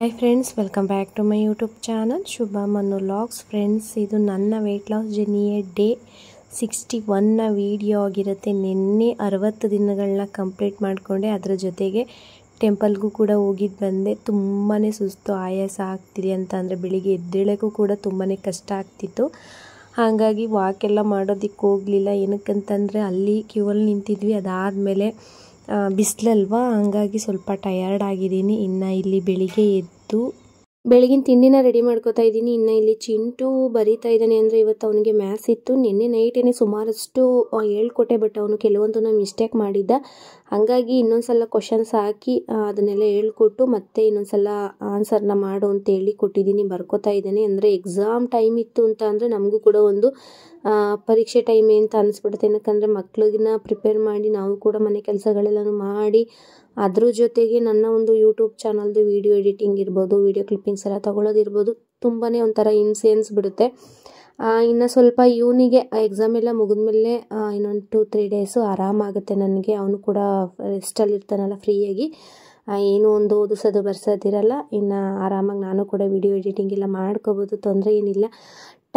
Hi friends, welcome back to my YouTube channel Shubha Manu Vlogs. Friends, ಇದು ನನ್ನ weight loss journey day 61ನ video ಆಗಿರುತ್ತೆ. ನಿನ್ನೆ 60 ದಿನಗಳನ್ನ complete ಮಾಡಿಕೊಂಡೆ. ಅದರ ಜೊತೆಗೆ ಟೆಂಪಲ್ಗೂ ಕೂಡ ಹೋಗಿದ್ದು ಬಂದೆ. ತುಂಬಾ ಸುಸ್ತು ಆಯಾಸ ಆಗ್ತಿದೆ ಅಂತ ಅಂದರೆ ಬೆಳಿಗ್ಗೆ ಎದ್ದೇಳೋಕ್ಕೂ ಕೂಡ ತುಂಬಾ ಕಷ್ಟ ಆಗ್ತಿತ್ತು. ಹಾಗಾಗಿ ವಾಕ್ ಎಲ್ಲ ಮಾಡೋದಕ್ಕೆ ಹೋಗಲಿಲ್ಲ. ಏನಕ್ಕಂತಂದರೆ ಅಲ್ಲಿ ಕ್ಯೂವಲ್ಲಿ ನಿಂತಿದ್ವಿ. ಅದಾದಮೇಲೆ ಬಿಸಿಲಲ್ವಾ, ಹಂಗಾಗಿ ಸ್ವಲ್ಪ ಟಯರ್ಡ್ ಆಗಿದ್ದೀನಿ. ಇನ್ನು ಇಲ್ಲಿ ಬೆಳಿಗ್ಗೆ ಎದ್ದು ಬೆಳಗಿನ ತಿಂಡಿನ ರೆಡಿ ಮಾಡ್ಕೋತಾ ಇದ್ದೀನಿ. ಇನ್ನು ಇಲ್ಲಿ ಚಿಂಟು ಬರೀತಾ ಇದ್ದಾನೆ. ಅಂದರೆ ಇವತ್ತು ಅವನಿಗೆ ಮ್ಯಾಥ್ಸ್ ಇತ್ತು. ನಿನ್ನೆ ನೈಟೇನೆ ಸುಮಾರಷ್ಟು ಹೇಳ್ಕೊಟ್ಟೆ, ಬಟ್ ಅವನು ಕೆಲವೊಂದನ್ನು ಮಿಸ್ಟೇಕ್ ಮಾಡಿದ್ದ. ಹಾಗಾಗಿ ಇನ್ನೊಂದ್ಸಲ ಕ್ವಶನ್ಸ್ ಹಾಕಿ ಅದನ್ನೆಲ್ಲ ಹೇಳ್ಕೊಟ್ಟು ಮತ್ತೆ ಇನ್ನೊಂದ್ಸಲ ಆನ್ಸರ್ನ ಮಾಡು ಅಂತ ಹೇಳಿ ಕೊಟ್ಟಿದ್ದೀನಿ. ಬರ್ಕೋತಾ ಇದ್ದಾನೆ. ಅಂದರೆ ಎಕ್ಸಾಮ್ ಟೈಮ್ ಇತ್ತು ಅಂತ ಅಂದರೆ ನಮಗೂ ಕೂಡ ಒಂದು ಪರೀಕ್ಷೆ ಟೈಮೇ ಅಂತ ಅನಿಸ್ಬಿಡುತ್ತೆ. ಏನಕ್ಕಂದರೆ ಮಕ್ಳಿಗನ್ನ ಪ್ರಿಪೇರ್ ಮಾಡಿ ನಾವು ಕೂಡ ಮನೆ ಕೆಲಸಗಳೆಲ್ಲನೂ ಮಾಡಿ ಅದ್ರ ಜೊತೆಗೆ ನನ್ನ ಒಂದು ಯೂಟ್ಯೂಬ್ ಚಾನಲ್ದು ವಿಡಿಯೋ ಎಡಿಟಿಂಗ್ ಇರ್ಬೋದು, ವಿಡಿಯೋ ಕ್ಲಿಪ್ಪಿಂಗ್ಸ್ ಎಲ್ಲ ತೊಗೊಳ್ಳೋದಿರ್ಬೋದು, ತುಂಬಾ ಒಂಥರ ಹಿಂಸೆ ಅನಿಸ್ಬಿಡುತ್ತೆ. ಇನ್ನು ಸ್ವಲ್ಪ ಇವನಿಗೆ ಎಕ್ಸಾಮ್ ಎಲ್ಲ ಮುಗಿದ್ಮೇಲೆ ಇನ್ನೊಂದು 2-3 ಡೇಸು ಆರಾಮಾಗುತ್ತೆ ನನಗೆ. ಅವನು ಕೂಡ ರೆಸ್ಟಲ್ಲಿ ಇರ್ತಾನಲ್ಲ, ಫ್ರೀಯಾಗಿ ಏನೋ ಒಂದು ಓದಿಸೋದು ಬರ್ಸೋದಿರಲ್ಲ. ಇನ್ನು ಆರಾಮಾಗಿ ನಾನು ಕೂಡ ವಿಡಿಯೋ ಎಡಿಟಿಂಗ್ ಎಲ್ಲ ಮಾಡ್ಕೋಬೋದು, ತೊಂದರೆ ಏನಿಲ್ಲ.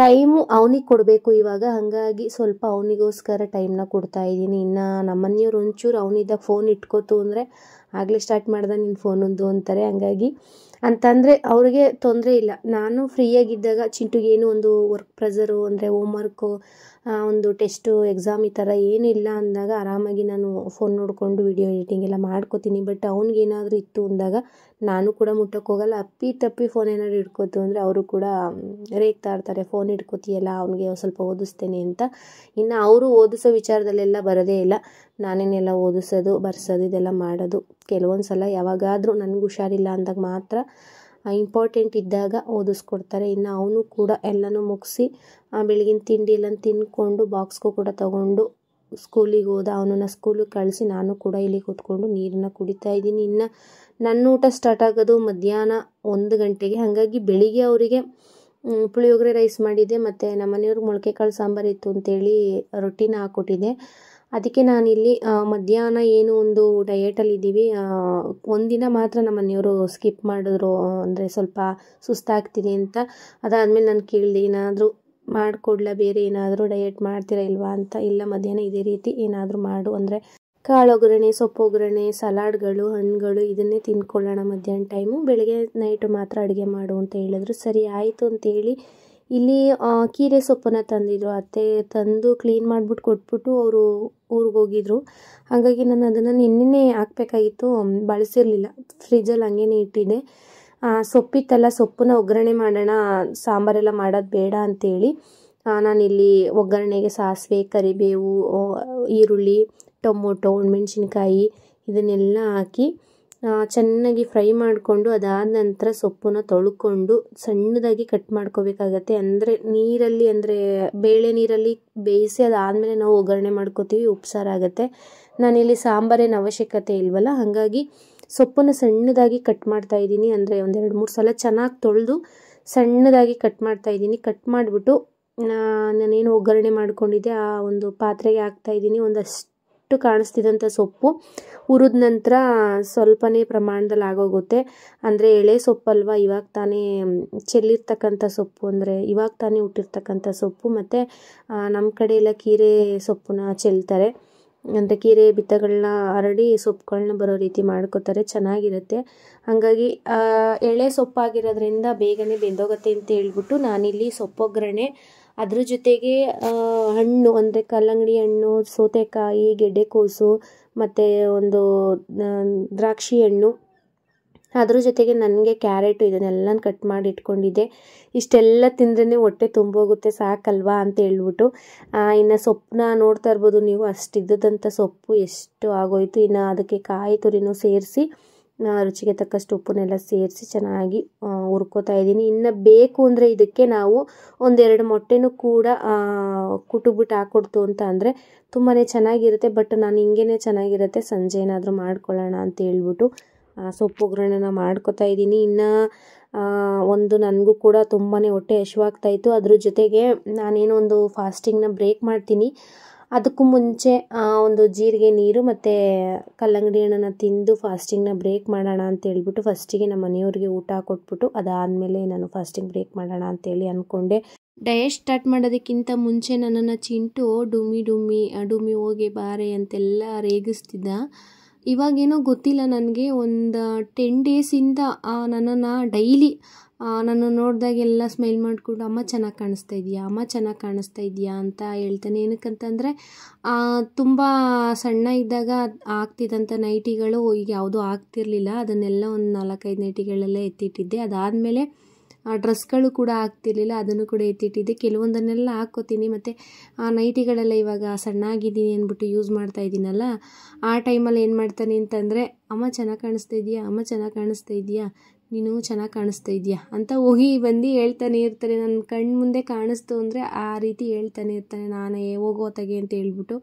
ಟೈಮು ಅವನಿಗೆ ಕೊಡಬೇಕು ಇವಾಗ, ಹಾಗಾಗಿ ಸ್ವಲ್ಪ ಅವನಿಗೋಸ್ಕರ ಟೈಮ್ನ ಕೊಡ್ತಾ ಇದ್ದೀನಿ. ಇನ್ನು ನಮ್ಮನೆಯವ್ರು ಒಂಚೂರು ಅವನಿದ್ದಾಗ ಫೋನ್ ಇಟ್ಕೋತು ಅಂದರೆ ಆಗಲೇ ಸ್ಟಾರ್ಟ್ ಮಾಡ್ದೆ ನಿನ್ನ ಫೋನೊಂದು ಅಂತಾರೆ. ಹಂಗಾಗಿ ಅಂತಂದರೆ ಅವ್ರಿಗೆ ತೊಂದರೆ ಇಲ್ಲ. ನಾನು ಫ್ರೀಯಾಗಿದ್ದಾಗ ಚಿಂಟುಗೆ ಏನೋ ಒಂದು ವರ್ಕ್ ಪ್ರೆಸರು ಅಂದರೆ ಹೋಮ್ವರ್ಕು, ಒಂದು ಟೆಸ್ಟು, ಎಕ್ಸಾಮ್ ಈ ಥರ ಏನೂ ಇಲ್ಲ ಅಂದಾಗ ಆರಾಮಾಗಿ ನಾನು ಫೋನ್ ನೋಡಿಕೊಂಡು ವಿಡಿಯೋ ಎಡಿಟಿಂಗ್ ಎಲ್ಲ ಮಾಡ್ಕೋತೀನಿ. ಬಟ್ ಅವ್ನಿಗೇನಾದರೂ ಇತ್ತು ಅಂದಾಗ ನಾನು ಕೂಡ ಮುಟ್ಟಕ್ಕೆ ಹೋಗಲ್ಲ. ಅಪ್ಪಿ ತಪ್ಪಿ ಫೋನ್ ಏನಾದ್ರು ಹಿಡ್ಕೋತು ಅಂದರೆ ಅವರು ಕೂಡ ರೇಗ್ತಾ ಇರ್ತಾರೆ, ಫೋನ್ ಹಿಡ್ಕೋತೀಯಲ್ಲ, ಅವನಿಗೆ ಸ್ವಲ್ಪ ಓದಿಸ್ತೇನೆ ಅಂತ. ಇನ್ನು ಅವರು ಓದಿಸೋ ವಿಚಾರದಲ್ಲೆಲ್ಲ ಬರೋದೇ ಇಲ್ಲ. ನಾನೇನೆಲ್ಲ ಓದಿಸೋದು ಬರ್ಸೋದು ಇದೆಲ್ಲ ಮಾಡೋದು. ಕೆಲವೊಂದು ಸಲ ಯಾವಾಗಾದರೂ ನನಗೆ ಹುಷಾರಿಲ್ಲ ಅಂದಾಗ ಮಾತ್ರ, ಇಂಪಾರ್ಟೆಂಟ್ ಇದ್ದಾಗ ಓದಿಸ್ಕೊಡ್ತಾರೆ. ಇನ್ನು ಅವನು ಕೂಡ ಎಲ್ಲನೂ ಮುಗಿಸಿ ಬೆಳಗಿನ ತಿಂಡಿ ಎಲ್ಲ ತಿಂದ್ಕೊಂಡು ಬಾಕ್ಸ್ಗೂ ಕೂಡ ತಗೊಂಡು ಸ್ಕೂಲಿಗೆ ಹೋದ. ಅವನನ್ನು ಸ್ಕೂಲಿಗೆ ಕಳಿಸಿ ನಾನು ಕೂಡ ಇಲ್ಲಿ ಕೂತ್ಕೊಂಡು ನೀರನ್ನು ಕುಡಿತಾ ಇದ್ದೀನಿ. ಇನ್ನು ನನ್ನ ಊಟ ಸ್ಟಾರ್ಟ್ ಆಗೋದು ಮಧ್ಯಾಹ್ನ 1 ಗಂಟೆಗೆ. ಹಾಗಾಗಿ ಬೆಳಿಗ್ಗೆ ಅವರಿಗೆ ಪುಳಿಯೋಗರೆ ರೈಸ್ ಮಾಡಿದ್ದೆ, ಮತ್ತು ನಮ್ಮ ಮನೆಯವ್ರಿಗೆ ಮೊಳಕೆ ಕಾಳು ಸಾಂಬಾರು ಇತ್ತು ಅಂತೇಳಿ ರೊಟ್ಟಿನ ಹಾಕ್ಕೊಟ್ಟಿದ್ದೆ. ಅದಕ್ಕೆ ನಾನಿಲ್ಲಿ ಮಧ್ಯಾಹ್ನ ಏನು ಒಂದು ಡಯೆಟಲ್ಲಿದ್ದೀವಿ. ಒಂದಿನ ಮಾತ್ರ ನಮ್ಮ ಮನೆಯವರು ಸ್ಕಿಪ್ ಮಾಡಿದ್ರು, ಅಂದರೆ ಸ್ವಲ್ಪ ಸುಸ್ತಾಗ್ತಿದೆ ಅಂತ. ಅದಾದಮೇಲೆ ನಾನು ಕೇಳಿದೆ, ಏನಾದರೂ ಮಾಡಿಕೊಡ್ಲ, ಬೇರೆ ಏನಾದರೂ ಡಯೆಟ್ ಮಾಡ್ತೀರಾ ಇಲ್ವಾ ಅಂತ. ಇಲ್ಲ, ಮಧ್ಯಾಹ್ನ ಇದೇ ರೀತಿ ಏನಾದರೂ ಮಾಡು, ಅಂದರೆ ಕಾಳು ಒಗ್ಗರಣೆ, ಸೊಪ್ಪು ಒಗ್ಗರಣೆ, ಸಲಾಡ್ಗಳು, ಹಣ್ಣುಗಳು ಇದನ್ನೇ ತಿನ್ಕೊಳ್ಳೋಣ ಮಧ್ಯಾಹ್ನ ಟೈಮು, ಬೆಳಗ್ಗೆ ನೈಟು ಮಾತ್ರ ಅಡುಗೆ ಮಾಡು ಅಂತ ಹೇಳಿದ್ರು. ಸರಿ ಆಯಿತು ಅಂತೇಳಿ ಇಲ್ಲಿ ಕೀರೆ ಸೊಪ್ಪನ್ನು ತಂದಿದ್ರು. ಅತ್ತೆ ತಂದು ಕ್ಲೀನ್ ಮಾಡಿಬಿಟ್ಟು ಕೊಟ್ಬಿಟ್ಟು ಅವರು ಊರಿಗೆ ಹೋಗಿದ್ರು. ಹಾಗಾಗಿ ನಾನು ಅದನ್ನು ನಿನ್ನೆ ಹಾಕಬೇಕಾಗಿತ್ತು, ಬಳಸಿರಲಿಲ್ಲ, ಫ್ರಿಜ್ಜಲ್ಲಿ ಹಂಗೇನೆ ಇಟ್ಟಿದ್ದೆ. ಸೊಪ್ಪಿತ್ತಲ್ಲ, ಸೊಪ್ಪನ್ನ ಒಗ್ಗರಣೆ ಮಾಡೋಣ, ಸಾಂಬಾರೆಲ್ಲ ಮಾಡೋದು ಬೇಡ ಅಂತೇಳಿ ನಾನಿಲ್ಲಿ ಒಗ್ಗರಣೆಗೆ ಸಾಸಿವೆ, ಕರಿಬೇವು, ಈರುಳ್ಳಿ, ಟೊಮೊಟೊ, ಒಣಮೆಣ್ಸಿನ್ಕಾಯಿ ಇದನ್ನೆಲ್ಲ ಹಾಕಿ ಚೆನ್ನಾಗಿ ಫ್ರೈ ಮಾಡಿಕೊಂಡು ಅದಾದ ನಂತರ ಸೊಪ್ಪನ್ನು ತೊಳ್ಕೊಂಡು ಸಣ್ಣದಾಗಿ ಕಟ್ ಮಾಡ್ಕೋಬೇಕಾಗತ್ತೆ. ಅಂದರೆ ನೀರಲ್ಲಿ, ಅಂದರೆ ಬೇಳೆ ನೀರಲ್ಲಿ ಬೇಯಿಸಿ ಅದಾದಮೇಲೆ ನಾವು ಒಗ್ಗರಣೆ ಮಾಡ್ಕೋತೀವಿ, ಉಪ್ಸಾರಾಗುತ್ತೆ. ನಾನಿಲ್ಲಿ ಸಾಂಬಾರೇನು ಅವಶ್ಯಕತೆ ಇಲ್ವಲ್ಲ, ಹಾಗಾಗಿ ಸೊಪ್ಪನ್ನು ಸಣ್ಣದಾಗಿ ಕಟ್ ಮಾಡ್ತಾ ಇದ್ದೀನಿ. ಅಂದರೆ 1-2-3 ಸಲ ಚೆನ್ನಾಗಿ ತೊಳೆದು ಸಣ್ಣದಾಗಿ ಕಟ್ ಮಾಡ್ತಾ ಇದ್ದೀನಿ. ಕಟ್ ಮಾಡಿಬಿಟ್ಟು ನಾನೇನು ಒಗ್ಗರಣೆ ಮಾಡ್ಕೊಂಡಿದ್ದೆ ಆ ಒಂದು ಪಾತ್ರೆಗೆ ಹಾಕ್ತಾಯಿದ್ದೀನಿ. ಒಂದಷ್ಟು ಕಾಣಿಸ್ತಿದ್ದಂಥ ಸೊಪ್ಪು ಹುರಿದ ನಂತರ ಸ್ವಲ್ಪನೇ ಪ್ರಮಾಣದಲ್ಲಿ ಆಗೋಗುತ್ತೆ. ಅಂದರೆ ಎಳೆ ಸೊಪ್ಪಲ್ವ, ಇವಾಗ ತಾನೇ ಚೆಲ್ಲಿರ್ತಕ್ಕಂಥ ಸೊಪ್ಪು, ಅಂದರೆ ಇವಾಗ ತಾನೇ ಹುಟ್ಟಿರ್ತಕ್ಕಂಥ ಸೊಪ್ಪು. ಮತ್ತು ನಮ್ಮ ಕಡೆ ಎಲ್ಲ ಕೀರೆ ಸೊಪ್ಪನ್ನ ಚೆಲ್ತಾರೆ, ಅಂದರೆ ಕೀರೆ ಬಿತ್ತಗಳನ್ನ ಹರಡಿ ಸೊಪ್ಪುಗಳನ್ನ ಬರೋ ರೀತಿ ಮಾಡ್ಕೋತಾರೆ, ಚೆನ್ನಾಗಿರುತ್ತೆ. ಹಾಗಾಗಿ ಎಳೆ ಸೊಪ್ಪಾಗಿರೋದ್ರಿಂದ ಬೇಗನೆ ಬೆಂದೋಗುತ್ತೆ ಅಂತ ಹೇಳ್ಬಿಟ್ಟು ನಾನಿಲ್ಲಿ ಸೊಪ್ಪೊಗ್ಗರಣೆ, ಅದ್ರ ಜೊತೆಗೆ ಹಣ್ಣು ಅಂದರೆ ಕಲ್ಲಂಗಡಿ ಹಣ್ಣು, ಸೌತೆಕಾಯಿ, ಗೆಡ್ಡೆಕೋಸು, ಮತ್ತು ಒಂದು ದ್ರಾಕ್ಷಿ ಹಣ್ಣು, ಅದ್ರ ಜೊತೆಗೆ ನನಗೆ ಕ್ಯಾರೆಟು, ಇದನ್ನೆಲ್ಲ ಕಟ್ ಮಾಡಿ ಇಟ್ಕೊಂಡಿದ್ದೆ. ಇಷ್ಟೆಲ್ಲ ತಿಂದ್ರೇ ಹೊಟ್ಟೆ ತುಂಬೋಗುತ್ತೆ, ಸಾಕಲ್ವಾ ಅಂತ ಹೇಳ್ಬಿಟ್ಟು. ಇನ್ನು ಸೊಪ್ಪನ್ನ ನೋಡ್ತಾ ಇರ್ಬೋದು ನೀವು, ಅಷ್ಟಿದ್ದಂಥ ಸೊಪ್ಪು ಎಷ್ಟು ಆಗೋಯ್ತು. ಇನ್ನು ಅದಕ್ಕೆ ಕಾಯಿ ತುರಿನೂ ಸೇರಿಸಿ ರುಚಿಗೆ ತಕ್ಕಷ್ಟು ಉಪ್ಪನ್ನೆಲ್ಲ ಸೇರಿಸಿ ಚೆನ್ನಾಗಿ ಹುರ್ಕೋತಾ ಇದ್ದೀನಿ. ಇನ್ನು ಬೇಕು ಅಂದರೆ ಇದಕ್ಕೆ ನಾವು 1-2 ಮೊಟ್ಟೆನೂ ಕೂಡ ಕುಟುಬಿಟ್ಟು ಹಾಕ್ಕೊಡ್ತು ಅಂತ ಅಂದರೆ ತುಂಬಾ ಚೆನ್ನಾಗಿರುತ್ತೆ. ಬಟ್ ನಾನು ಹಿಂಗೇ ಚೆನ್ನಾಗಿರುತ್ತೆ, ಸಂಜೆ ಏನಾದರೂ ಮಾಡ್ಕೊಳ್ಳೋಣ ಅಂತ ಹೇಳ್ಬಿಟ್ಟು ಸೊಪ್ಪು ಒಗ್ಗರಣೆನ ಮಾಡ್ಕೋತಾ ಇದ್ದೀನಿ. ಇನ್ನು ನನಗೂ ಕೂಡ ತುಂಬಾ ಹೊಟ್ಟೆ ಹಸಿವಾಗ್ತಾಯಿತ್ತು. ಅದ್ರ ಜೊತೆಗೆ ನಾನೇನೋ ಒಂದು ಫಾಸ್ಟಿಂಗ್ನ ಬ್ರೇಕ್ ಮಾಡ್ತೀನಿ. ಅದಕ್ಕೂ ಮುಂಚೆ ಒಂದು ಜೀರಿಗೆ ನೀರು ಮತ್ತು ಕಲ್ಲಂಗಡಿ ಹಣ್ಣನ್ನು ತಿಂದು ಫಾಸ್ಟಿಂಗ್ನ ಬ್ರೇಕ್ ಮಾಡೋಣ ಅಂತ ಹೇಳ್ಬಿಟ್ಟು ಫಸ್ಟಿಗೆ ನಮ್ಮ ಮನೆಯವ್ರಿಗೆ ಊಟ ಕೊಟ್ಬಿಟ್ಟು ಅದಾದಮೇಲೆ ನಾನು ಫಾಸ್ಟಿಂಗ್ ಬ್ರೇಕ್ ಮಾಡೋಣ ಅಂತೇಳಿ ಅಂದ್ಕೊಂಡೆ. ಡಯಟ್ ಸ್ಟಾರ್ಟ್ ಮಾಡೋದಕ್ಕಿಂತ ಮುಂಚೆ ನನ್ನನ್ನು ಚಿಂಟು ಡುಮ್ಮಿ ಹೋಗಿ ಬಾರೆ ಅಂತೆಲ್ಲ ರೇಗಿಸ್ತಿದ್ದ. ಇವಾಗೇನೋ ಗೊತ್ತಿಲ್ಲ ನನಗೆ, ಒಂದು 10 ಡೇಸಿಂದ ನನ್ನನ್ನು ಡೈಲಿ ನಾನು ನೋಡಿದಾಗೆಲ್ಲ ಸ್ಮೈಲ್ ಮಾಡಿಕೊಂಡು ಅಮ್ಮ ಚೆನ್ನಾಗಿ ಕಾಣಿಸ್ತಾ ಇದೆಯಾ ಅಂತ ಹೇಳ್ತಾನೆ. ಏನಕ್ಕಂತಂದರೆ ತುಂಬ ಸಣ್ಣ ಇದ್ದಾಗ ಆಗ್ತಿದ್ದಂಥ ನೈಟಿಗಳು ಈಗ ಯಾವುದೂ ಆಗ್ತಿರಲಿಲ್ಲ. ಅದನ್ನೆಲ್ಲ ಒಂದು 4-5 ನೈಟಿಗಳೆಲ್ಲ ಎತ್ತಿಟ್ಟಿದ್ದೆ. ಅದಾದಮೇಲೆ ಡ್ರೆಸ್ಗಳು ಕೂಡ ಆಗ್ತಿರ್ಲಿಲ್ಲ, ಅದನ್ನು ಕೂಡ ಎತ್ತಿಟ್ಟಿದ್ದೆ. ಕೆಲವೊಂದನ್ನೆಲ್ಲ ಹಾಕ್ಕೋತೀನಿ. ಮತ್ತು ನೈಟಿಗಳೆಲ್ಲ ಇವಾಗ ಸಣ್ಣಾಗಿದ್ದೀನಿ ಅಂದ್ಬಿಟ್ಟು ಯೂಸ್ ಮಾಡ್ತಾ ಇದ್ದೀನಲ್ಲ, ಆ ಟೈಮಲ್ಲಿ ಏನು ಮಾಡ್ತಾನೆ ಅಂತಂದರೆ ಅಮ್ಮ ಚೆನ್ನಾಗಿ ಕಾಣಿಸ್ತಾ ಇದೆಯಾ ನೀನು ಚೆನ್ನಾಗಿ ಕಾಣಿಸ್ತಾ ಇದೆಯಾ ಅಂತ ಹೋಗಿ ಬಂದು ಹೇಳ್ತಾನೆ ಇರ್ತಾನೆ. ನನ್ನ ಕಣ್ಣು ಮುಂದೆ ಕಾಣಿಸ್ತು ಅಂದರೆ ಆ ರೀತಿ ಹೇಳ್ತಾನೆ ಇರ್ತಾನೆ. ನಾನೇ ಹೋಗೋತ್ತಾಗೆ ಅಂತ ಹೇಳ್ಬಿಟ್ಟು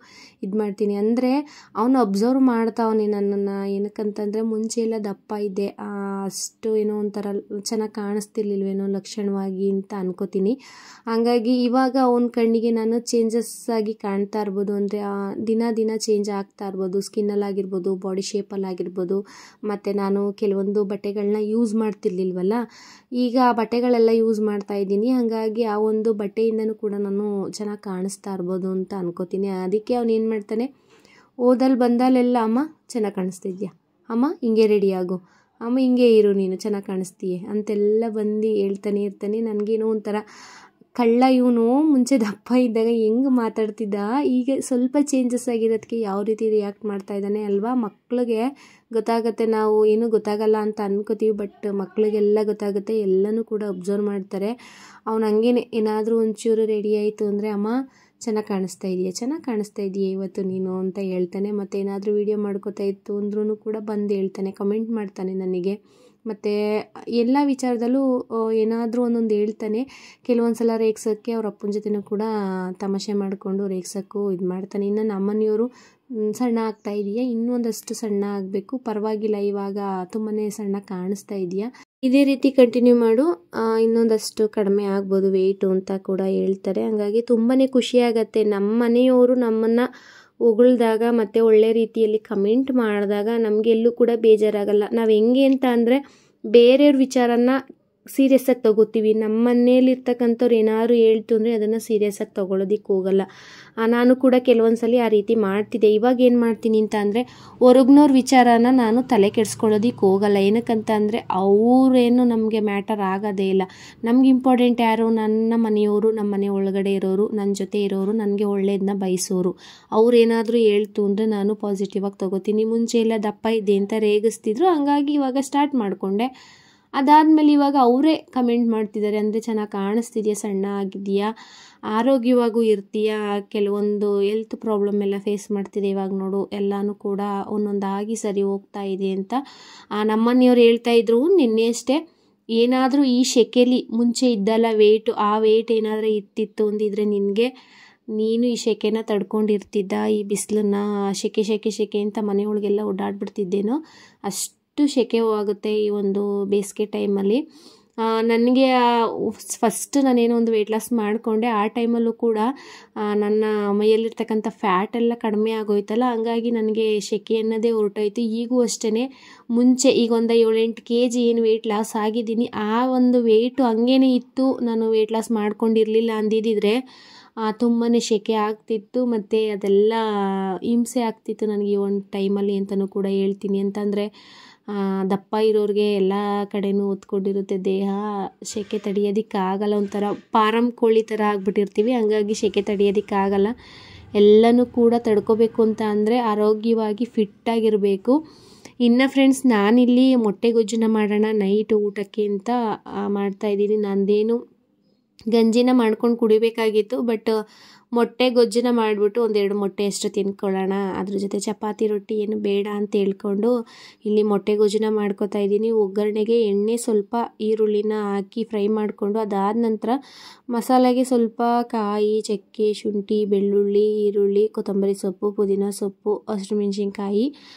ಇದು ಮಾಡ್ತೀನಿ. ಅಂದರೆ ಅವನು ಅಬ್ಸರ್ವ್ ಮಾಡ್ತಾವನೆ ನನ್ನನ್ನು. ಏನಕ್ಕಂತಂದರೆ ಮುಂಚೆ ಎಲ್ಲ ದಪ್ಪ ಇದ್ದೆ, ಅಷ್ಟು ಏನೋ ಒಂಥರ ಚೆನ್ನಾಗಿ ಕಾಣಿಸ್ತಿರ್ಲಿಲ್ವೇನೋ ಲಕ್ಷಣವಾಗಿ ಅಂತ ಅನ್ಕೋತೀನಿ. ಹಾಗಾಗಿ ಇವಾಗ ಅವನ ಕಣ್ಣಿಗೆ ನಾನು ಚೇಂಜಸ್ ಆಗಿ ಕಾಣ್ತಾ ಇರ್ಬೋದು. ಅಂದರೆ ದಿನ ಚೇಂಜ್ ಆಗ್ತಾ ಇರ್ಬೋದು, ಸ್ಕಿನ್ನಲ್ಲಾಗಿರ್ಬೋದು, ಬಾಡಿ ಶೇಪಲ್ಲಾಗಿರ್ಬೋದು. ಮತ್ತು ನಾನು ಕೆಲವೊಂದು ಬಟ್ಟೆಗಳನ್ನ ಯೂಸ್ ಮಾಡ್ತಿರ್ಲಿಲ್ವಲ್ಲ, ಈಗ ಆ ಬಟ್ಟೆಗಳೆಲ್ಲ ಯೂಸ್ ಮಾಡ್ತಾ ಇದ್ದೀನಿ. ಹಾಗಾಗಿ ಆ ಒಂದು ಬಟ್ಟೆಯಿಂದನೂ ಕೂಡ ನಾನು ಚೆನ್ನಾಗಿ ಕಾಣಿಸ್ತಾ ಇರ್ಬೋದು ಅಂತ ಅನ್ಕೋತೀನಿ. ಅದಕ್ಕೆ ಅವನು ಏನು ಮಾಡ್ತಾನೆ, ಓದಲ್ಲಿ ಬಂದಲ್ಲೆಲ್ಲ ಅಮ್ಮ ಚೆನ್ನಾಗಿ ಕಾಣಿಸ್ತಾ ಇದೆಯಾ, ಅಮ್ಮ ಹಿಂಗೆ ರೆಡಿ ಆಗು, ಅಮ್ಮ ಹಿಂಗೆ ಇರು, ನೀನು ಚೆನ್ನಾಗಿ ಕಾಣಿಸ್ತೀಯ ಅಂತೆಲ್ಲ ಬಂದು ಹೇಳ್ತಾನೆ ಇರ್ತಾನೆ. ನನಗೇನೋ ಒಂಥರ ಕಳ್ಳ ಇವನು. ಮುಂಚೆ ದಪ್ಪ ಇದ್ದಾಗ ಹೆಂಗೆ ಮಾತಾಡ್ತಿದ್ದ, ಈಗ ಸ್ವಲ್ಪ ಚೇಂಜಸ್ ಆಗಿರೋದಕ್ಕೆ ಯಾವ ರೀತಿ ರಿಯಾಕ್ಟ್ ಮಾಡ್ತಾ ಇದ್ದಾನೆ ಅಲ್ವಾ. ಮಕ್ಕಳಿಗೆ ಗೊತ್ತಾಗುತ್ತೆ, ನಾವು ಏನೂ ಗೊತ್ತಾಗಲ್ಲ ಅಂತ ಅನ್ಕೋತೀವಿ, ಬಟ್ ಮಕ್ಕಳಿಗೆಲ್ಲ ಗೊತ್ತಾಗುತ್ತೆ, ಎಲ್ಲನೂ ಕೂಡ ಅಬ್ಸರ್ವ್ ಮಾಡ್ತಾರೆ. ಅವ್ನು ಹಂಗೇನೆ ಏನಾದರೂ ಒಂಚೂರು ರೆಡಿ ಆಯಿತು ಅಂದರೆ ಅಮ್ಮ ಚೆನ್ನಾಗಿ ಕಾಣಿಸ್ತಾ ಇದೆಯಾ ಇವತ್ತು ನೀನು ಅಂತ ಹೇಳ್ತಾನೆ. ಮತ್ತು ಏನಾದರೂ ವೀಡಿಯೋ ಮಾಡ್ಕೋತಾ ಇತ್ತು ಅಂದ್ರೂ ಕೂಡ ಬಂದು ಹೇಳ್ತಾನೆ, ಕಮೆಂಟ್ ಮಾಡ್ತಾನೆ ನನಗೆ. ಮತ್ತು ಎಲ್ಲ ವಿಚಾರದಲ್ಲೂ ಏನಾದರೂ ಒಂದೊಂದು ಹೇಳ್ತಾನೆ. ಕೆಲವೊಂದು ಸಲ ರೇಗ್ಸೋಕ್ಕೆ ಅವ್ರ ಅಪ್ಪನ ಜೊತೆನೂ ಕೂಡ ತಮಾಷೆ ಮಾಡಿಕೊಂಡು ರೇಗ್ಸೋಕ್ಕೂ ಇದು ಮಾಡ್ತಾನೆ. ಇನ್ನು ನಮ್ಮನೆಯವರು ಸಣ್ಣ ಆಗ್ತಾ ಇದೆಯಾ, ಇನ್ನೊಂದಷ್ಟು ಸಣ್ಣ ಆಗಬೇಕು, ಪರವಾಗಿಲ್ಲ ಇವಾಗ ತುಂಬಾ ಸಣ್ಣ ಕಾಣಿಸ್ತಾ ಇದೆಯಾ, ಇದೇ ರೀತಿ ಕಂಟಿನ್ಯೂ ಮಾಡು, ಇನ್ನೊಂದಷ್ಟು ಕಡಿಮೆ ಆಗ್ಬೋದು ವೆಯ್ಟು ಅಂತ ಕೂಡ ಹೇಳ್ತಾರೆ. ಹಾಗಾಗಿ ತುಂಬಾ ಖುಷಿಯಾಗತ್ತೆ ನಮ್ಮ ಮನೆಯವರು ನಮ್ಮನ್ನು ಹೊಗಳ್ದಾಗ ಮತ್ತು ಒಳ್ಳೆ ರೀತಿಯಲ್ಲಿ ಕಮೆಂಟ್ ಮಾಡಿದಾಗ ನಮಗೆಲ್ಲೂ ಕೂಡ ಬೇಜಾರಾಗಲ್ಲ. ನಾವು ಹೆಂಗೆ ಅಂತ ಅಂದರೆ ಬೇರೆಯವ್ರ ವಿಚಾರನ ಸೀರಿಯಸ್ಸಾಗಿ ತೊಗೋತೀವಿ. ನಮ್ಮ ಮನೆಯಲ್ಲಿರ್ತಕ್ಕಂಥವ್ರು ಏನಾದ್ರು ಹೇಳ್ತು ಅಂದರೆ ಅದನ್ನು ಸೀರಿಯಸ್ಸಾಗಿ ತೊಗೊಳೋದಕ್ಕೆ ಹೋಗಲ್ಲ. ನಾನು ಕೂಡ ಕೆಲವೊಂದು ಸಲ ಆ ರೀತಿ ಮಾಡ್ತಿದ್ದೆ. ಇವಾಗ ಏನು ಮಾಡ್ತೀನಿ ಅಂತ ಅಂದರೆ ಹೊರಗ್ನವ್ರ ವಿಚಾರನ ನಾನು ತಲೆ ಕೆಡಿಸ್ಕೊಳ್ಳೋದಕ್ಕೆ ಹೋಗಲ್ಲ. ಏನಕ್ಕಂತ ಅಂದರೆ ಅವರೇನು ನಮಗೆ ಮ್ಯಾಟರ್ ಆಗೋದೇ ಇಲ್ಲ. ನಮ್ಗೆ ಇಂಪಾರ್ಟೆಂಟ್ ಯಾರು, ನನ್ನ ಮನೆಯವರು, ನಮ್ಮ ಮನೆ ಒಳಗಡೆ ಇರೋರು, ನನ್ನ ಜೊತೆ ಇರೋರು, ನನಗೆ ಒಳ್ಳೇದನ್ನ ಬಯಸೋರು. ಅವ್ರೇನಾದರೂ ಹೇಳ್ತು ಅಂದರೆ ನಾನು ಪಾಸಿಟಿವ್ ಆಗಿ ತೊಗೋತೀನಿ. ಮುಂಚೆ ಎಲ್ಲ ದಪ್ಪ ಇದ್ದೆ ಅಂತ ರೇಗಿಸ್ತಿದ್ರು, ಹಂಗಾಗಿ ಇವಾಗ ಸ್ಟಾರ್ಟ್ ಮಾಡಿಕೊಂಡೆ. ಅದಾದಮೇಲೆ ಇವಾಗ ಅವರೇ ಕಮೆಂಟ್ ಮಾಡ್ತಿದ್ದಾರೆ, ಅಂದರೆ ಚೆನ್ನಾಗಿ ಕಾಣಿಸ್ತಿದೆಯಾ, ಸಣ್ಣ ಆಗಿದೆಯಾ, ಆರೋಗ್ಯವಾಗೂ ಇರ್ತೀಯಾ, ಕೆಲವೊಂದು ಹೆಲ್ತ್ ಪ್ರಾಬ್ಲಮ್ ಎಲ್ಲ ಫೇಸ್ ಮಾಡ್ತಿದೆ ಇವಾಗ ನೋಡು, ಎಲ್ಲನೂ ಕೂಡ ಒಂದೊಂದಾಗಿ ಸರಿ ಹೋಗ್ತಾ ಇದೆ ಅಂತ ನಮ್ಮನೆಯವ್ರು ಹೇಳ್ತಾಯಿದ್ರು. ನಿನ್ನೆ ಅಷ್ಟೇ ಏನಾದರೂ ಈ ಶೆಕೆಲಿ ಮುಂಚೆ ಇದ್ದಲ್ಲ ವೇಟು, ಆ ವೇಟ್ ಏನಾದರೂ ಇತ್ತಿತ್ತು ಅಂದಿದ್ರೆ ನೀನು ಈ ಶೆಕೆನ ತಡ್ಕೊಂಡಿರ್ತಿದ್ದ, ಈ ಬಿಸಿಲನ್ನ ಶೆಕೆ ಅಂತ ಮನೆಯೊಳಗೆಲ್ಲ ಓಡಾಡ್ಬಿಡ್ತಿದ್ದೇನೋ, ಅಷ್ಟು ಶೆಕೆ ಆಗುತ್ತೆ ಈ ಒಂದು ಬೇಸಿಗೆ ಟೈಮಲ್ಲಿ. ನನಗೆ ಫಸ್ಟ್ ನಾನೇನೋ ಒಂದು ವೆಯ್ಟ್ ಲಾಸ್ ಮಾಡಿಕೊಂಡೆ, ಆ ಟೈಮಲ್ಲೂ ಕೂಡ ನನ್ನ ಮೈಯಲ್ಲಿರ್ತಕ್ಕಂಥ ಫ್ಯಾಟ್ ಎಲ್ಲ ಕಡಿಮೆ ಆಗೋಯ್ತಲ್ಲ, ಹಂಗಾಗಿ ನನಗೆ ಶೆಕೆ ಅನ್ನೋದೇ ಹೊರಟೋಯ್ತು. ಈಗೂ ಅಷ್ಟೇ, ಮುಂಚೆ ಈಗ ಒಂದು 7-8 kg ಏನು ವೆಯ್ಟ್ ಲಾಸ್ ಆಗಿದ್ದೀನಿ, ಆ ಒಂದು ವೆಯ್ಟು ಹಂಗೇ ಇತ್ತು. ನಾನು ವೆಯ್ಟ್ ಲಾಸ್ ಮಾಡ್ಕೊಂಡಿರಲಿಲ್ಲ ಅಂದಿದ್ದರೆ ತುಂಬಾ ಶೆಕೆ ಆಗ್ತಿತ್ತು, ಮತ್ತು ಅದೆಲ್ಲ ಹಿಂಸೆ ಆಗ್ತಿತ್ತು ನನಗೆ ಒಂದು ಟೈಮಲ್ಲಿ ಅಂತಲೂ ಕೂಡ ಹೇಳ್ತೀನಿ. ಅಂತಂದರೆ ದಪ್ಪ ಇರೋರಿಗೆ ಎಲ್ಲ ಕಡೆನೂ ಒತ್ಕೊಂಡಿರುತ್ತೆ ದೇಹ, ಶೆಕೆ ತಡೆಯೋದಕ್ಕಾಗಲ್ಲ, ಒಂಥರ ಪಾರಂ ಕೋಳಿ ಥರ ಆಗಿಬಿಟ್ಟಿರ್ತೀವಿ, ಹಂಗಾಗಿ ಶೆಕೆ ತಡೆಯೋದಕ್ಕಾಗಲ್ಲ. ಎಲ್ಲನೂ ಕೂಡ ತಡ್ಕೋಬೇಕು ಅಂತ ಅಂದರೆ ಆರೋಗ್ಯವಾಗಿ ಫಿಟ್ಟಾಗಿರಬೇಕು. ಇನ್ನು ಫ್ರೆಂಡ್ಸ್, ನಾನಿಲ್ಲಿ ಮೊಟ್ಟೆ ಗೊಜ್ಜನ್ನ ಮಾಡೋಣ ನೈಟ್ ಊಟಕ್ಕೆ ಅಂತ ಮಾಡ್ತಾಯಿದ್ದೀನಿ. ನಂದೇನು ಗಂಜಿನ ಮಾಡ್ಕೊಂಡು ಕುಡಿಬೇಕಾಗಿತ್ತು, ಬಟ್ ಮೊಟ್ಟೆ ಗೊಜ್ಜನ್ನ ಮಾಡಿಬಿಟ್ಟು 1-2 ಮೊಟ್ಟೆ ಅಷ್ಟು ತಿನ್ಕೊಳ್ಳೋಣ, ಅದ್ರ ಜೊತೆ ಚಪಾತಿ ರೊಟ್ಟಿ ಏನು ಬೇಡ ಅಂತ ಹೇಳ್ಕೊಂಡು ಇಲ್ಲಿ ಮೊಟ್ಟೆ ಗೊಜ್ಜನ್ನ ಮಾಡ್ಕೊತಾ ಇದ್ದೀನಿ. ಒಗ್ಗರಣೆಗೆ ಎಣ್ಣೆ ಸ್ವಲ್ಪ ಈರುಳ್ಳಿನ ಹಾಕಿ ಫ್ರೈ ಮಾಡಿಕೊಂಡು, ಅದಾದ ನಂತರ ಮಸಾಲೆಗೆ ಸ್ವಲ್ಪ ಕಾಯಿ, ಚಕ್ಕೆ, ಶುಂಠಿ, ಬೆಳ್ಳುಳ್ಳಿ, ಈರುಳ್ಳಿ, ಕೊತ್ತಂಬರಿ ಸೊಪ್ಪು, ಪುದೀನ ಸೊಪ್ಪು, ಹಸಿರು ಮೆಣಸಿನ್ಕಾಯಿ,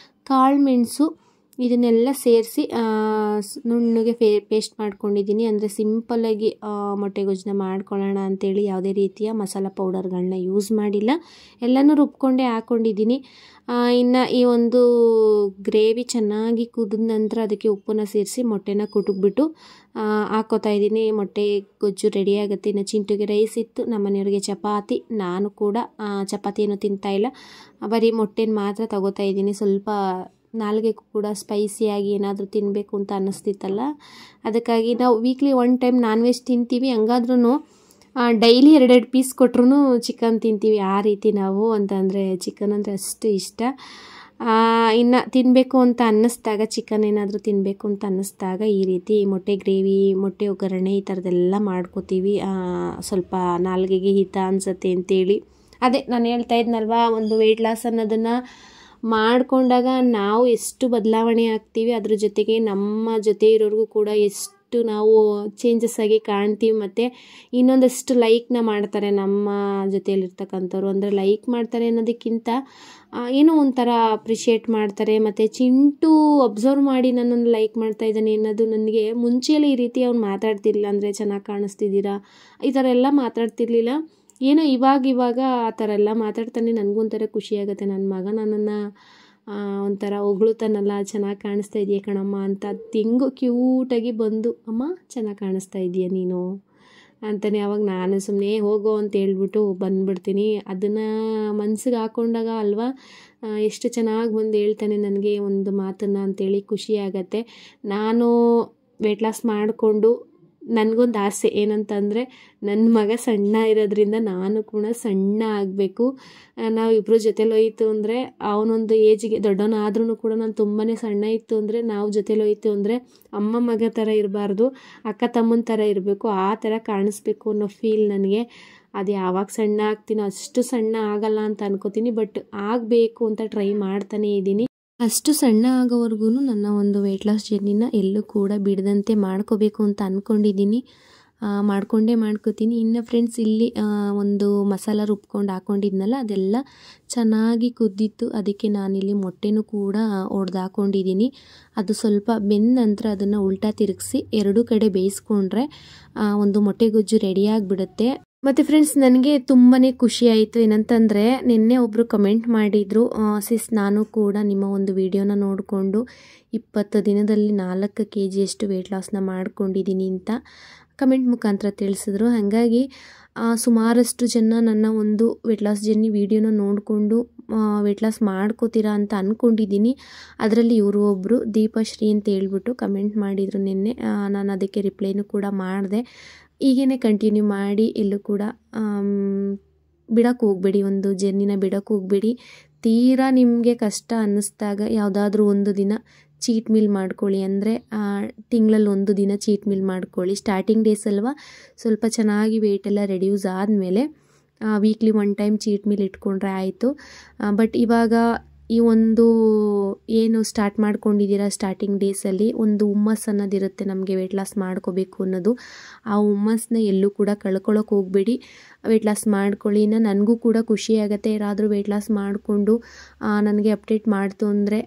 ಕಾಳು ಮೆಣಸು, ಇದನ್ನೆಲ್ಲ ಸೇರಿಸಿ ನುಣ್ಣಗೆ ಪೇಸ್ಟ್ ಮಾಡ್ಕೊಂಡಿದ್ದೀನಿ. ಅಂದರೆ ಸಿಂಪಲ್ಲಾಗಿ ಮೊಟ್ಟೆ ಗೊಜ್ಜನ್ನ ಮಾಡ್ಕೊಳ್ಳೋಣ ಅಂಥೇಳಿ ಯಾವುದೇ ರೀತಿಯ ಮಸಾಲ ಪೌಡರ್ಗಳನ್ನ ಯೂಸ್ ಮಾಡಿಲ್ಲ, ಎಲ್ಲನೂ ರುಬ್ಕೊಂಡೇ ಹಾಕ್ಕೊಂಡಿದ್ದೀನಿ. ಇನ್ನು ಈ ಒಂದು ಗ್ರೇವಿ ಚೆನ್ನಾಗಿ ಕುದಿದ ನಂತರ ಅದಕ್ಕೆ ಉಪ್ಪನ್ನು ಸೇರಿಸಿ ಮೊಟ್ಟೆನ ಕುಟುಕ್ಬಿಟ್ಟು ಹಾಕ್ಕೋತಾ ಇದ್ದೀನಿ. ಮೊಟ್ಟೆ ಗೊಜ್ಜು ರೆಡಿ ಆಗುತ್ತೆ. ಇನ್ನು ಚಿಂಟುಗೆ ರೈಸ್ ಇತ್ತು, ನಮ್ಮ ಮನೆಯವ್ರಿಗೆ ಚಪಾತಿ. ನಾನು ಕೂಡ ಚಪಾತಿಯನ್ನು ತಿಂತಾಯಿಲ್ಲ, ಬರೀ ಮೊಟ್ಟೆನ ಮಾತ್ರ ತಗೋತಾ ಇದ್ದೀನಿ. ಸ್ವಲ್ಪ ನಾಲ್ಗೆಗೂ ಕೂಡ ಸ್ಪೈಸಿಯಾಗಿ ಏನಾದರೂ ತಿನ್ನಬೇಕು ಅಂತ ಅನ್ನಿಸ್ತಿತ್ತಲ್ಲ, ಅದಕ್ಕಾಗಿ ನಾವು ವೀಕ್ಲಿ 1 ಟೈಮ್ ನಾನ್ ವೆಜ್ ತಿಂತೀವಿ. ಹಂಗಾದ್ರೂ ಡೈಲಿ 2 ಪೀಸ್ ಕೊಟ್ರೂ ಚಿಕನ್ ತಿಂತೀವಿ, ಆ ರೀತಿ ನಾವು ಅಂತಂದರೆ ಚಿಕನ್ ಅಂದರೆ ಅಷ್ಟು ಇಷ್ಟ. ಇನ್ನು ತಿನ್ನಬೇಕು ಅಂತ ಅನ್ನಿಸ್ದಾಗ, ಚಿಕನ್ ಏನಾದರೂ ತಿನ್ನಬೇಕು ಅಂತ ಅನ್ನಿಸ್ದಾಗ ಈ ರೀತಿ ಮೊಟ್ಟೆ ಗ್ರೇವಿ, ಮೊಟ್ಟೆ ಒಗ್ಗರಣೆ ಈ ಥರದ್ದೆಲ್ಲ ಮಾಡ್ಕೋತೀವಿ. ಸ್ವಲ್ಪ ನಾಲ್ಗೆಗೆ ಹಿತ ಅನಿಸುತ್ತೆ ಅಂತೇಳಿ. ಅದೇ ನಾನು ಹೇಳ್ತಾ ಇದ್ನಲ್ವ, ಒಂದು ವೆಯ್ಟ್ ಲಾಸ್ ಅನ್ನೋದನ್ನು ಮಾಡಿಕೊಂಡಾಗ ನಾವು ಎಷ್ಟು ಬದಲಾವಣೆ ಆಗ್ತೀವಿ, ಅದ್ರ ಜೊತೆಗೆ ನಮ್ಮ ಜೊತೆ ಇರೋರಿಗೂ ಕೂಡ ಎಷ್ಟು ನಾವು ಚೇಂಜಸ್ ಆಗಿ ಕಾಣ್ತೀವಿ. ಮತ್ತು ಇನ್ನೊಂದಷ್ಟು ಲೈಕ್ನ ಮಾಡ್ತಾರೆ ನಮ್ಮ ಜೊತೆಯಲ್ಲಿರ್ತಕ್ಕಂಥವ್ರು. ಅಂದರೆ ಲೈಕ್ ಮಾಡ್ತಾರೆ ಅನ್ನೋದಕ್ಕಿಂತ ಏನೋ ಒಂಥರ ಅಪ್ರಿಷಿಯೇಟ್ ಮಾಡ್ತಾರೆ. ಮತ್ತು ಚಿಂಟು ಅಬ್ಸರ್ವ್ ಮಾಡಿ ನನ್ನನ್ನು ಲೈಕ್ ಮಾಡ್ತಾ ಇದ್ದಾನೆ ಅನ್ನೋದು ನನಗೆ ಮುಂಚೆಯಲ್ಲೇ ಈ ರೀತಿ ಅವ್ನು ಮಾತಾಡ್ತಿರ್ಲಿಲ್ಲ. ಅಂದರೆ ಚೆನ್ನಾಗಿ ಕಾಣಿಸ್ತಿದ್ದೀರಾ ಈ ಥರ ಎಲ್ಲ ಮಾತಾಡ್ತಿರ್ಲಿಲ್ಲ. ಏನೋ ಇವಾಗ ಆ ಥರ ಎಲ್ಲ ಮಾತಾಡ್ತಾನೆ. ನನಗೂ ಒಂಥರ ಖುಷಿಯಾಗುತ್ತೆ. ನನ್ನ ಮಗ ನನ್ನನ್ನು ಒಂಥರ ಹೊಗಳುತ್ತಾನಲ್ಲ, ಚೆನ್ನಾಗಿ ಕಾಣಿಸ್ತಾ ಇದೆಯಾ ಕಣಮ್ಮ ಅಂತ. ತೆಂಗು ಕ್ಯೂಟಾಗಿ ಬಂದು, ಅಮ್ಮ ಚೆನ್ನಾಗಿ ಕಾಣಿಸ್ತಾ ಇದೆಯಾ ನೀನು ಅಂತಾನೆ. ಅವಾಗ ನಾನು ಸುಮ್ಮನೆ ಹೋಗೋ ಅಂತ ಹೇಳ್ಬಿಟ್ಟು ಬಂದುಬಿಡ್ತೀನಿ. ಅದನ್ನು ಮನ್ಸಿಗೆ ಹಾಕ್ಕೊಂಡಾಗ ಅಲ್ವಾ ಎಷ್ಟು ಚೆನ್ನಾಗಿ ಬಂದು ಹೇಳ್ತಾನೆ ನನಗೆ ಒಂದು ಮಾತನ್ನು ಅಂತೇಳಿ ಖುಷಿಯಾಗತ್ತೆ. ನಾನು ವೆಯ್ಟ್ ಲಾಸ್ ಮಾಡಿಕೊಂಡು ನನಗೊಂದು ಆಸೆ ಏನಂತಂದರೆ, ನನ್ನ ಮಗ ಸಣ್ಣ ಇರೋದ್ರಿಂದ ನಾನು ಕೂಡ ಸಣ್ಣ ಆಗಬೇಕು. ನಾವಿಬ್ಬರು ಜೊತೆಲಿ ಹೋಯ್ತು ಅಂದರೆ, ಅವನೊಂದು ಏಜಿಗೆ ದೊಡ್ಡವನಾದ್ರೂ ಕೂಡ ನಾನು ತುಂಬಾ ಸಣ್ಣ ಇತ್ತು ಅಂದರೆ, ನಾವು ಜೊತೆಲಿ ಹೋಯ್ತು ಅಂದರೆ ಅಮ್ಮ ಮಗ ಥರ ಇರಬಾರ್ದು, ಅಕ್ಕ ತಮ್ಮನ ಥರ ಇರಬೇಕು, ಆ ಥರ ಕಾಣಿಸ್ಬೇಕು ಅನ್ನೋ ಫೀಲ್ ನನಗೆ. ಅದು ಯಾವಾಗ ಸಣ್ಣ ಆಗ್ತೀನೋ ಅಷ್ಟು ಸಣ್ಣ ಆಗಲ್ಲ ಅಂತ ಅನ್ಕೋತೀನಿ, ಬಟ್ ಆಗಬೇಕು ಅಂತ ಟ್ರೈ ಮಾಡ್ತಾನೇ ಇದ್ದೀನಿ. ಅಷ್ಟು ಸಣ್ಣ ಆಗೋವರೆಗೂ ನನ್ನ ಒಂದು ವೆಯ್ಟ್ ಲಾಸ್ ಜರ್ನಿನ ಎಲ್ಲೂ ಕೂಡ ಬಿಡದಂತೆ ಮಾಡ್ಕೋಬೇಕು ಅಂತ ಅಂದ್ಕೊಂಡಿದ್ದೀನಿ. ಮಾಡ್ಕೋತೀನಿ. ಇನ್ನು ಫ್ರೆಂಡ್ಸ್, ಇಲ್ಲಿ ಒಂದು ಮಸಾಲ ರುಬ್ಕೊಂಡು ಹಾಕ್ಕೊಂಡಿದ್ನಲ್ಲ, ಅದೆಲ್ಲ ಚೆನ್ನಾಗಿ ಕುದ್ದಿತ್ತು. ಅದಕ್ಕೆ ನಾನಿಲ್ಲಿ ಮೊಟ್ಟೆನೂ ಕೂಡ ಒಡೆದು ಹಾಕ್ಕೊಂಡಿದ್ದೀನಿ. ಅದು ಸ್ವಲ್ಪ ಬೆಂದ ನಂತರ ಅದನ್ನು ಉಲ್ಟಾ ತಿರುಗಿಸಿ 2 ಕಡೆ ಬೇಯಿಸ್ಕೊಂಡ್ರೆ ಒಂದು ಮೊಟ್ಟೆ ಗೊಜ್ಜು ರೆಡಿಯಾಗಿಬಿಡುತ್ತೆ. ಮತ್ತು ಫ್ರೆಂಡ್ಸ್, ನನಗೆ ತುಂಬಾ ಖುಷಿ ಆಯಿತು. ಏನಂತಂದರೆ, ನಿನ್ನೆ ಒಬ್ಬರು ಕಮೆಂಟ್ ಮಾಡಿದರು, ಸಿಸ್ ನಾನು ಕೂಡ ನಿಮ್ಮ ಒಂದು ವಿಡಿಯೋನ ನೋಡಿಕೊಂಡು 20 ದಿನದಲ್ಲಿ 4 kg ವೆಯ್ಟ್ ಲಾಸ್ನ ಮಾಡ್ಕೊಂಡಿದ್ದೀನಿ ಅಂತ ಕಮೆಂಟ್ ಮುಖಾಂತರ ತಿಳಿಸಿದ್ರು. ಹಾಗಾಗಿ ಸುಮಾರಷ್ಟು ಜನ ನನ್ನ ಒಂದು ವೆಯ್ಟ್ ಲಾಸ್ ಜರ್ನಿ ವಿಡಿಯೋನ ನೋಡಿಕೊಂಡು ವೆಯ್ಟ್ ಲಾಸ್ ಮಾಡ್ಕೋತೀರಾ ಅಂತ ಅಂದ್ಕೊಂಡಿದ್ದೀನಿ. ಅದರಲ್ಲಿ ಇವರು ಒಬ್ಬರು ದೀಪಶ್ರೀ ಅಂತ ಹೇಳ್ಬಿಟ್ಟು ಕಮೆಂಟ್ ಮಾಡಿದರು ನಿನ್ನೆ. ನಾನು ಅದಕ್ಕೆ ರಿಪ್ಲೈನೂ ಕೂಡ ಮಾಡಿದೆ. ಹೀಗೇ ಕಂಟಿನ್ಯೂ ಮಾಡಿ, ಎಲ್ಲೂ ಕೂಡ ಬಿಡೋಕ್ಕೆ ಹೋಗಬೇಡಿ, ಒಂದು ಜರ್ನಿನ ಬಿಡೋಕ್ಕೆ ಹೋಗಬೇಡಿ. ತೀರಾ ನಿಮಗೆ ಕಷ್ಟ ಅನ್ನಿಸ್ದಾಗ ಯಾವುದಾದ್ರೂ ಒಂದು ದಿನ ಚೀಟ್ ಮೀಲ್ ಮಾಡ್ಕೊಳ್ಳಿ. ಅಂದರೆ ತಿಂಗಳಲ್ಲಿ 1 ದಿನ ಚೀಟ್ ಮೀಲ್ ಮಾಡ್ಕೊಳ್ಳಿ. ಸ್ಟಾರ್ಟಿಂಗ್ ಡೇಸ್ ಅಲ್ವಾ, ಸ್ವಲ್ಪ ಚೆನ್ನಾಗಿ ವೆಯ್ಟೆಲ್ಲ ರೆಡ್ಯೂಸ್ ಆದಮೇಲೆ ವೀಕ್ಲಿ 1 ಟೈಮ್ ಚೀಟ್ ಮೀಲ್ ಇಟ್ಕೊಂಡ್ರೆ ಆಯಿತು. ಬಟ್ ಇವಾಗ ಈ ಒಂದು ಏನು ಸ್ಟಾರ್ಟ್ ಮಾಡ್ಕೊಂಡಿದ್ದೀರಾ ಸ್ಟಾರ್ಟಿಂಗ್ ಡೇಸಲ್ಲಿ, ಒಂದು ಹುಮ್ಮಸ್ಸು ಅನ್ನೋದಿರುತ್ತೆ ನಮಗೆ ವೆಯ್ಟ್ ಲಾಸ್ ಮಾಡ್ಕೋಬೇಕು ಅನ್ನೋದು. ಆ ಹುಮ್ಮಸ್ಸನ್ನ ಎಲ್ಲೂ ಕೂಡ ಕಳ್ಕೊಳ್ಳೋಕೆ ಹೋಗಬೇಡಿ, ವೆಯ್ಟ್ ಲಾಸ್ ಮಾಡ್ಕೊಳ್ಳಿ. ನನಗೂ ಕೂಡ ಖುಷಿಯಾಗತ್ತೆ, ಯಾರಾದರೂ ವೆಯ್ಟ್ ಲಾಸ್ ಮಾಡಿಕೊಂಡು ನನಗೆ ಅಪ್ಡೇಟ್ ಮಾಡ್ತು ಅಂದರೆ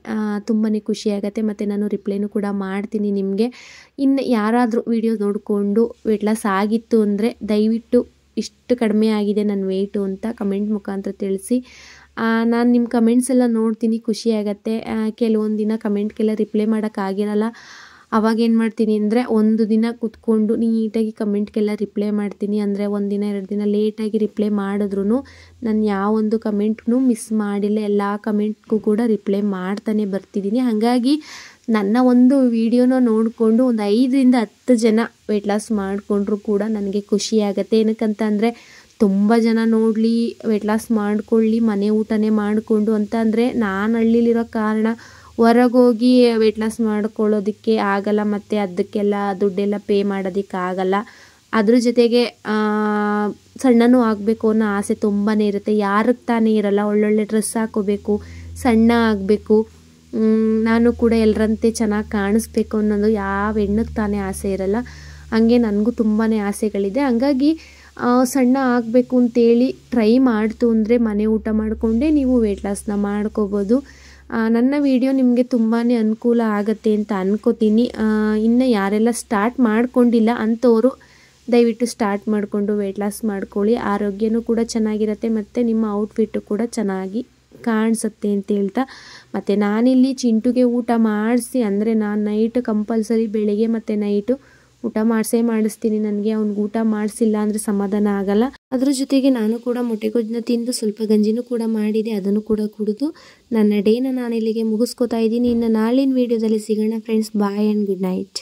ತುಂಬಾ ಖುಷಿಯಾಗತ್ತೆ. ಮತ್ತು ನಾನು ರಿಪ್ಲೈನೂ ಕೂಡ ಮಾಡ್ತೀನಿ ನಿಮಗೆ. ಇನ್ನು ಯಾರಾದರೂ ವಿಡಿಯೋ ನೋಡಿಕೊಂಡು ವೆಯ್ಟ್ ಲಾಸ್ ಆಗಿತ್ತು ಅಂದರೆ ದಯವಿಟ್ಟು ಇಷ್ಟು ಕಡಿಮೆ ಆಗಿದೆ ನನ್ನ ವೆಯ್ಟು ಅಂತ ಕಮೆಂಟ್ ಮುಖಾಂತರ ತಿಳಿಸಿ. ನಾನು ನಿಮ್ಮ ಕಮೆಂಟ್ಸ್ ಎಲ್ಲ ನೋಡ್ತೀನಿ, ಖುಷಿಯಾಗತ್ತೆ. ಕೆಲವೊಂದು ದಿನ ಕಮೆಂಟ್ಗೆಲ್ಲ ರಿಪ್ಲೈ ಮಾಡೋಕ್ಕಾಗಿರಲ್ಲ. ಅವಾಗೇನು ಮಾಡ್ತೀನಿ ಅಂದರೆ, ಒಂದು ದಿನ ಕೂತ್ಕೊಂಡು ನೀಟಾಗಿ ಕಮೆಂಟ್ಗೆಲ್ಲ ರಿಪ್ಲೈ ಮಾಡ್ತೀನಿ. ಅಂದರೆ 1 ದಿನ 2 ದಿನ ಲೇಟಾಗಿ ರಿಪ್ಲೈ ಮಾಡಿದ್ರು ನಾನು ಯಾವೊಂದು ಕಮೆಂಟ್ನೂ ಮಿಸ್ ಮಾಡಿಲ್ಲ, ಎಲ್ಲ ಕಮೆಂಟ್ಗೂ ಕೂಡ ರಿಪ್ಲೈ ಮಾಡ್ತಾನೆ ಬರ್ತಿದ್ದೀನಿ. ಹಾಗಾಗಿ ನನ್ನ ಒಂದು ವಿಡಿಯೋನ ನೋಡಿಕೊಂಡು ಒಂದು 5 ರಿಂದ 10 ಜನ ವೆಯ್ಟ್ ಲಾಸ್ ಮಾಡಿಕೊಂಡ್ರು ಕೂಡ ನನಗೆ ಖುಷಿಯಾಗತ್ತೆ. ಏನಕ್ಕಂತಂದರೆ, ತುಂಬ ಜನ ನೋಡಲಿ, ವೆಯ್ಟ್ ಲಾಸ್ ಮಾಡ್ಕೊಳ್ಳಿ, ಮನೆ ಊಟನೇ ಮಾಡಿಕೊಂಡು ಅಂತ ಅಂದರೆ, ನಾನು ಹಳ್ಳಿಲಿರೋ ಕಾರಣ ಹೊರಗೋಗಿ ವೆಯ್ಟ್ ಲಾಸ್ ಮಾಡ್ಕೊಳ್ಳೋದಕ್ಕೆ ಆಗಲ್ಲ. ಮತ್ತು ಅದಕ್ಕೆಲ್ಲ ದುಡ್ಡೆಲ್ಲ ಪೇ ಮಾಡೋದಕ್ಕಾಗಲ್ಲ. ಅದ್ರ ಜೊತೆಗೆ ಸಣ್ಣನೂ ಆಗಬೇಕು ಅನ್ನೋ ಆಸೆ ತುಂಬಾ ಇರುತ್ತೆ. ಯಾರಿಗೆ ತಾನೇ ಇರಲ್ಲ, ಒಳ್ಳೊಳ್ಳೆ ಡ್ರೆಸ್ ಹಾಕೋಬೇಕು, ಸಣ್ಣ ಆಗಬೇಕು, ನಾನು ಕೂಡ ಎಲ್ಲರಂತೆ ಚೆನ್ನಾಗಿ ಕಾಣಿಸ್ಬೇಕು ಅನ್ನೋದು ಯಾವ ಹೆಣ್ಣಿಗೆ ತಾನೇ ಆಸೆ ಇರಲ್ಲ. ಹಂಗೆ ನನಗೂ ತುಂಬಾ ಆಸೆಗಳಿದೆ. ಹಂಗಾಗಿ ಸಣ್ಣ ಆಗಬೇಕು ಅಂತೇಳಿ ಟ್ರೈ ಮಾಡ್ತು ಅಂದರೆ ಮನೆ ಊಟ ಮಾಡಿಕೊಂಡೇ ನೀವು ವೆಯ್ಟ್ ಲಾಸ್ನ ಮಾಡ್ಕೋಬೋದು. ನನ್ನ ವಿಡಿಯೋ ನಿಮಗೆ ತುಂಬಾ ಅನುಕೂಲ ಆಗುತ್ತೆ ಅಂತ ಅನ್ಕೋತೀನಿ. ಇನ್ನು ಯಾರೆಲ್ಲ ಸ್ಟಾರ್ಟ್ ಮಾಡ್ಕೊಂಡಿಲ್ಲ ಅಂಥವರು ದಯವಿಟ್ಟು ಸ್ಟಾರ್ಟ್ ಮಾಡಿಕೊಂಡು ವೆಯ್ಟ್ ಲಾಸ್ ಮಾಡ್ಕೊಳ್ಳಿ. ಆರೋಗ್ಯನೂ ಕೂಡ ಚೆನ್ನಾಗಿರುತ್ತೆ ಮತ್ತು ನಿಮ್ಮ ಔಟ್ಫಿಟ್ಟು ಕೂಡ ಚೆನ್ನಾಗಿ ಕಾಣಿಸುತ್ತೆ ಅಂತ ಹೇಳ್ತಾ, ಮತ್ತು ನಾನಿಲ್ಲಿ ಚಿಂಟುಗೆ ಊಟ ಮಾಡಿಸಿ, ಅಂದರೆ ನಾನು ನೈಟ್ ಕಂಪಲ್ಸರಿ ಬೆಳಿಗ್ಗೆ ಮತ್ತು ನೈಟು ಊಟ ಮಾಡಿಸ್ತೀನಿ. ನನಗೆ ಅವ್ನಿಗೆ ಊಟ ಮಾಡಿಸಿಲ್ಲ ಅಂದರೆ ಸಮಾಧಾನ ಆಗಲ್ಲ. ಅದ್ರ ಜೊತೆಗೆ ನಾನು ಕೂಡ ಮೊಟ್ಟೆಗೊಜ್ಜನ್ನ ತಿಂದು ಸ್ವಲ್ಪ ಗಂಜಿನೂ ಕೂಡ ಮಾಡಿದೆ, ಅದನ್ನು ಕೂಡ ಕುಡಿದು ನನ್ನ ಡೇನ ನಾನು ಇಲ್ಲಿಗೆ ಮುಗಿಸ್ಕೊತಾ ಇದ್ದೀನಿ. ಇನ್ನು ನಾಳಿನ ವೀಡಿಯೋದಲ್ಲಿ ಸಿಗೋಣ friends. Bye and good night.